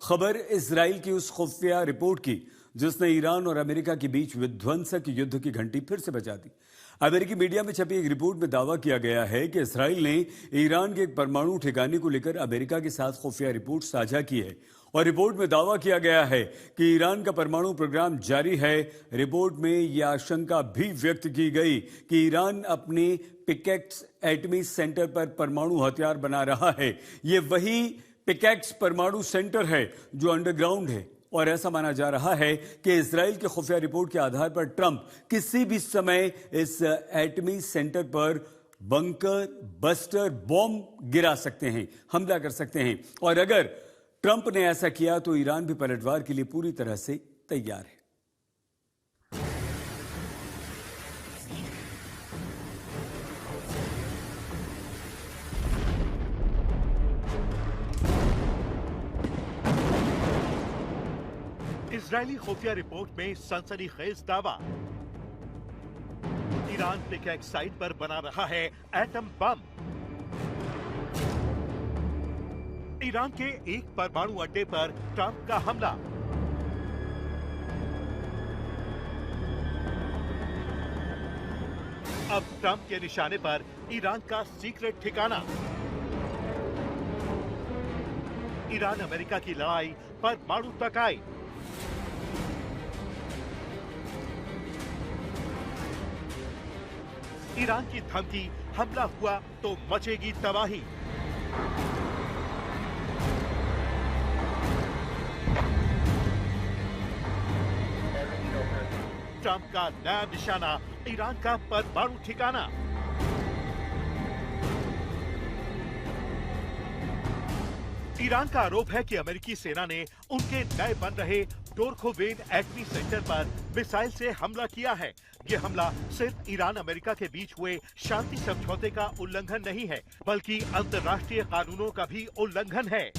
खबर इजराइल की उस खुफिया रिपोर्ट की जिसने ईरान और अमेरिका के बीच विध्वंसक युद्ध की घंटी फिर से बजा दी। अमेरिकी मीडिया में छपी एक रिपोर्ट में दावा किया गया है कि इजराइल ने ईरान के एक परमाणु ठिकाने को लेकर अमेरिका के साथ खुफिया रिपोर्ट साझा की है और रिपोर्ट में दावा किया गया है कि ईरान का परमाणु प्रोग्राम जारी है। रिपोर्ट में यह आशंका भी व्यक्त की गई कि ईरान अपने पिकेक्स एटमी सेंटर पर परमाणु हथियार बना रहा है। ये वही पिकेक्स परमाणु सेंटर है जो अंडरग्राउंड है और ऐसा माना जा रहा है कि इजराइल के खुफिया रिपोर्ट के आधार पर ट्रंप किसी भी समय इस एटमी सेंटर पर बंकर बस्टर बॉम्ब गिरा सकते हैं, हमला कर सकते हैं और अगर ट्रंप ने ऐसा किया तो ईरान भी पलटवार के लिए पूरी तरह से तैयार है। इजरायली खुफिया रिपोर्ट में सनसनीखेज दावा, ईरान पिकेक्स साइट पर बना रहा है एटम बम। ईरान के एक परमाणु अड्डे पर ट्रंप का हमला। अब ट्रंप के निशाने पर ईरान का सीक्रेट ठिकाना। ईरान अमेरिका की लड़ाई परमाणु तक आई। ईरान की धमकी, हमला हुआ तो मचेगी तबाही। ट्रंप का नया निशाना, ईरान का परमाणु ठिकाना। ईरान का आरोप है कि अमेरिकी सेना ने उनके नए बन रहे डोरखोवेन एटमी सेंटर पर मिसाइल से हमला किया है। ये हमला सिर्फ ईरान अमेरिका के बीच हुए शांति समझौते का उल्लंघन नहीं है, बल्कि अंतर्राष्ट्रीय कानूनों का भी उल्लंघन है।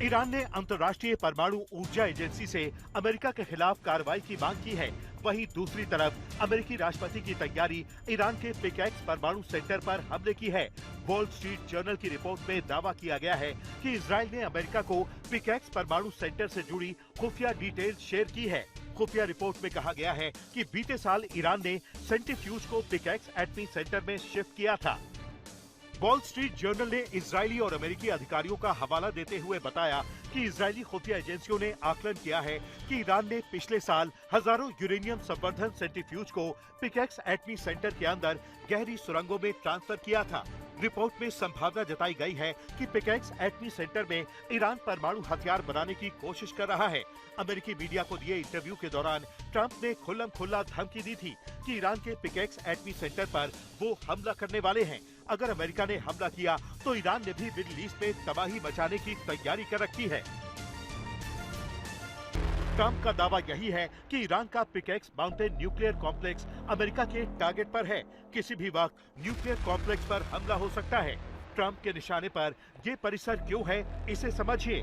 ईरान ने अंतर्राष्ट्रीय परमाणु ऊर्जा एजेंसी से अमेरिका के खिलाफ कार्रवाई की मांग की है। वहीं दूसरी तरफ अमेरिकी राष्ट्रपति की तैयारी ईरान के पिकेक्स परमाणु सेंटर पर हमले की है। वॉल स्ट्रीट जर्नल की रिपोर्ट में दावा किया गया है कि इजराइल ने अमेरिका को पिकेक्स परमाणु सेंटर से जुड़ी खुफिया डिटेल शेयर की है। खुफिया रिपोर्ट में कहा गया है कि बीते साल ईरान ने सेंट्रीफ्यूज को पिकेक्स एटमी सेंटर में शिफ्ट किया था। वॉल स्ट्रीट जर्नल ने इजरायली और अमेरिकी अधिकारियों का हवाला देते हुए बताया कि इजरायली खुफिया एजेंसियों ने आकलन किया है कि ईरान ने पिछले साल हजारों यूरेनियम संवर्धन सेंट्रीफ्यूज को पिकेक्स एटमी सेंटर के अंदर गहरी सुरंगों में ट्रांसफर किया था। रिपोर्ट में संभावना जताई गई है कि पिकेक्स एटमी सेंटर में ईरान परमाणु हथियार बनाने की कोशिश कर रहा है। अमेरिकी मीडिया को दिए इंटरव्यू के दौरान ट्रंप ने खुल्लम खुल्ला धमकी दी थी कि ईरान के पिकेक्स एटमी सेंटर पर वो हमला करने वाले हैं। अगर अमेरिका ने हमला किया तो ईरान ने भी मिडिल ईस्ट में तबाही मचाने की तैयारी कर रखी है। ट्रंप का दावा यही है कि ईरान का pickaxe mountain nuclear complex America के टारगेट पर है। किसी भी वक्त न्यूक्लियर कॉम्प्लेक्स पर हमला हो सकता है। ट्रंप के निशाने पर ये परिसर क्यों है, इसे समझिए।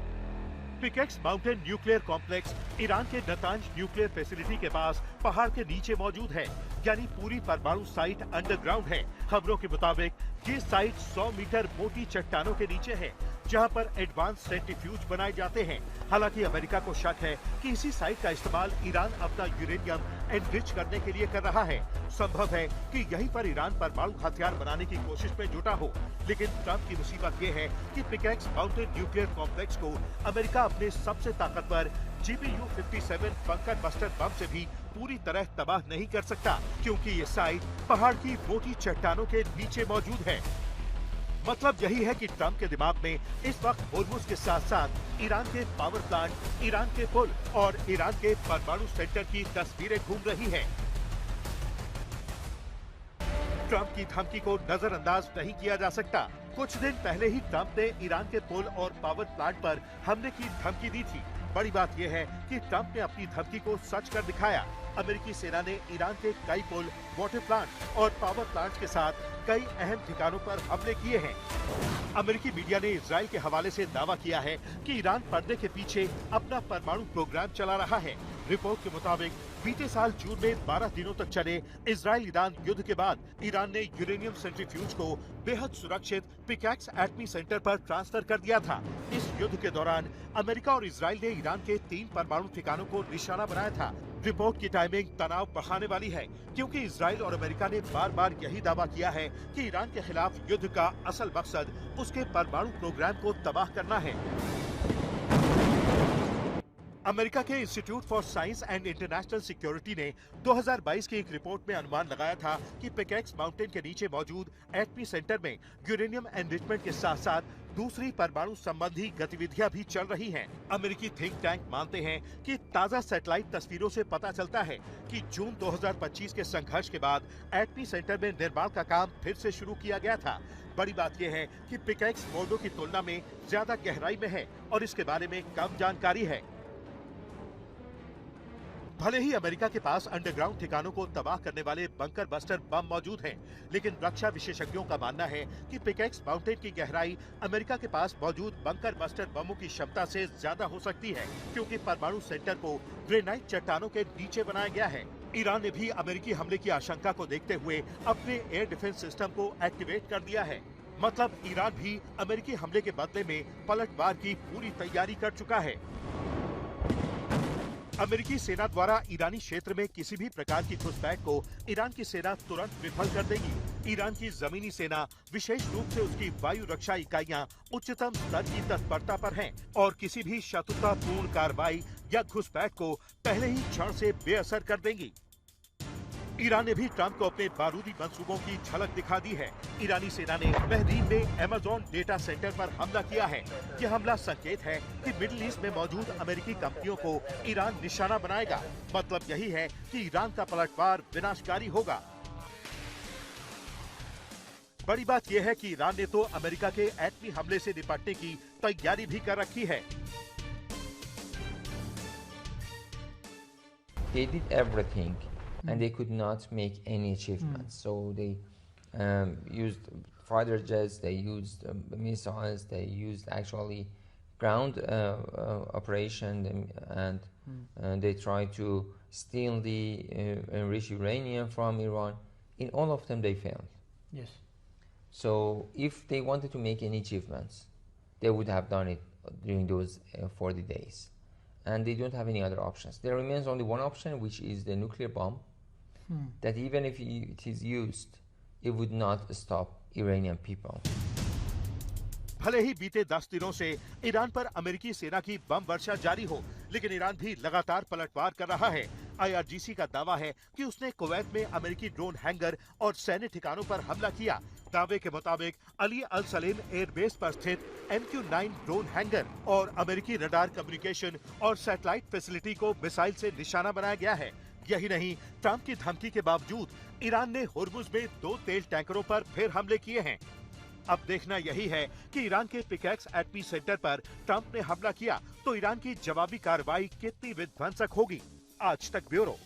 Pickaxe mountain nuclear complex Iran के नतांज न्यूक्लियर फैसिलिटी के पास पहाड़ के नीचे मौजूद है, यानी पूरी परमाणु साइट अंडरग्राउंड है। खबरों के मुताबिक ये साइट 100 मीटर मोटी चट्टानों के नीचे है, जहां पर एडवांस सेंट्रीफ्यूज बनाए जाते हैं। हालांकि अमेरिका को शक है कि इसी साइट का इस्तेमाल ईरान अपना यूरेनियम एनरिच करने के लिए कर रहा है। संभव है कि यहीं पर ईरान परमाणु हथियार बनाने की कोशिश में जुटा हो। लेकिन ट्रंप की मुसीबत ये है कि पिकेक्स माउंटेन न्यूक्लियर कॉम्प्लेक्स को अमेरिका अपने सबसे ताकतवर GBU-57 बंकर बस्टर बम से भी पूरी तरह तबाह नहीं कर सकता, क्योंकि ये साइट पहाड़ की मोटी चट्टानों के नीचे मौजूद है। मतलब यही है कि ट्रंप के दिमाग में इस वक्त होर्मुज के साथ साथ ईरान के पावर प्लांट, ईरान के पुल और ईरान के परमाणु सेंटर की तस्वीरें घूम रही हैं। ट्रंप की धमकी को नजरअंदाज नहीं किया जा सकता। कुछ दिन पहले ही ट्रंप ने ईरान के पुल और पावर प्लांट पर हमले की धमकी दी थी। बड़ी बात यह है कि ट्रंप ने अपनी धमकी को सच कर दिखाया। अमेरिकी सेना ने ईरान के कई पुल, वाटर प्लांट और पावर प्लांट के साथ कई अहम ठिकानों पर हमले किए हैं। अमेरिकी मीडिया ने इजराइल के हवाले से दावा किया है कि ईरान पर्दे के पीछे अपना परमाणु प्रोग्राम चला रहा है। रिपोर्ट के मुताबिक बीते साल जून में 12 दिनों तक चले इजराइल ईरान युद्ध के बाद ईरान ने यूरेनियम सेंट्रीफ्यूज को बेहद सुरक्षित पिकैक्स एटमी सेंटर पर ट्रांसफर कर दिया था। इस युद्ध के दौरान अमेरिका और इजराइल ने ईरान के 3 परमाणु ठिकानों को निशाना बनाया था। रिपोर्ट की टाइमिंग तनाव बढ़ाने वाली है, क्योंकि इजराइल और अमेरिका ने बार बार यही दावा किया है कि ईरान के खिलाफ युद्ध का असल मकसद उसके परमाणु प्रोग्राम को तबाह करना है। अमेरिका के institute for science and international security ने 2022 की एक रिपोर्ट में अनुमान लगाया था कि पिकैक्स माउंटेन के नीचे मौजूद एटमी सेंटर में यूरेनियम एनरिचमेंट के साथ साथ दूसरी परमाणु संबंधी गतिविधियां भी चल रही हैं। अमेरिकी थिंक टैंक मानते हैं कि ताजा सैटेलाइट तस्वीरों से पता चलता है कि जून 2025 के संघर्ष के बाद एटमी सेंटर में निर्माण का काम फिर से शुरू किया गया था। बड़ी बात यह है कि पिकैक्स फोर्डो की तुलना में ज्यादा गहराई में है और इसके बारे में कम जानकारी है। भले ही अमेरिका के पास अंडरग्राउंड ठिकानों को तबाह करने वाले बंकर बस्टर बम मौजूद हैं, लेकिन रक्षा विशेषज्ञों का मानना है कि पिकैक्स माउंटेन की गहराई अमेरिका के पास मौजूद बंकर बस्टर बमों की क्षमता से ज्यादा हो सकती है, क्योंकि परमाणु सेंटर को ग्रेनाइट चट्टानों के नीचे बनाया गया है। ईरान ने भी अमेरिकी हमले की आशंका को देखते हुए अपने एयर डिफेंस सिस्टम को एक्टिवेट कर दिया है। मतलब ईरान भी अमेरिकी हमले के बदले में पलटवार की पूरी तैयारी कर चुका है। अमेरिकी सेना द्वारा ईरानी क्षेत्र में किसी भी प्रकार की घुसपैठ को ईरान की सेना तुरंत विफल कर देगी। ईरान की जमीनी सेना, विशेष रूप से उसकी वायु रक्षा इकाइयां उच्चतम स्तर की तत्परता पर हैं और किसी भी शत्रुतापूर्ण कार्रवाई या घुसपैठ को पहले ही क्षण से बेअसर कर देंगी। ईरान ने भी ट्रंप को अपने बारूदी मंसूबों की झलक दिखा दी है। ईरानी सेना ने बहरीन में अमेज़न डेटा सेंटर पर हमला किया है। यह हमला संकेत है कि मिडिल ईस्ट में मौजूद अमेरिकी कंपनियों को ईरान निशाना बनाएगा। मतलब यही है कि ईरान का पलटवार विनाशकारी होगा। बड़ी बात यह है कि ईरान ने तो अमेरिका के एटमी हमले से निपटने की तैयारी भी कर रखी है। They did everything. And they could not make any achievements. So they used fighter jets, they used missiles, they used actually ground operation, and they tried to steal the enriched uranium from Iran. In all of them, they failed. Yes. So if they wanted to make any achievements, they would have done it during those 40 days. And they don't have any other options. There remains only one option, which is the nuclear bomb. That even if it is used, it would not stop Iranian people. भले ही बीते 10 दिनों से Iran पर अमेरिकी सेना की बम वर्षा जारी हो, लेकिन ईरान भी लगातार पलटवार कर रहा है। IRGC का दावा है कि उसने कुवैत में अमेरिकी ड्रोन हैंगर और सैन्य ठिकानों पर हमला किया। दावे के मुताबिक अली अल सलेम एयरबेस पर स्थित MQ-9 ड्रोन हैंगर और अमेरिकी रडार कम्युनिकेशन और सैटेलाइट फैसिलिटी को मिसाइल से निशाना बनाया गया है। यही नहीं, ट्रंप की धमकी के बावजूद ईरान ने हुर्मुज में 2 तेल टैंकरों पर फिर हमले किए हैं। अब देखना यही है कि ईरान के पिकैक्स एटमी सेंटर पर ट्रंप ने हमला किया तो ईरान की जवाबी कार्रवाई कितनी विध्वंसक होगी। आज तक ब्यूरो।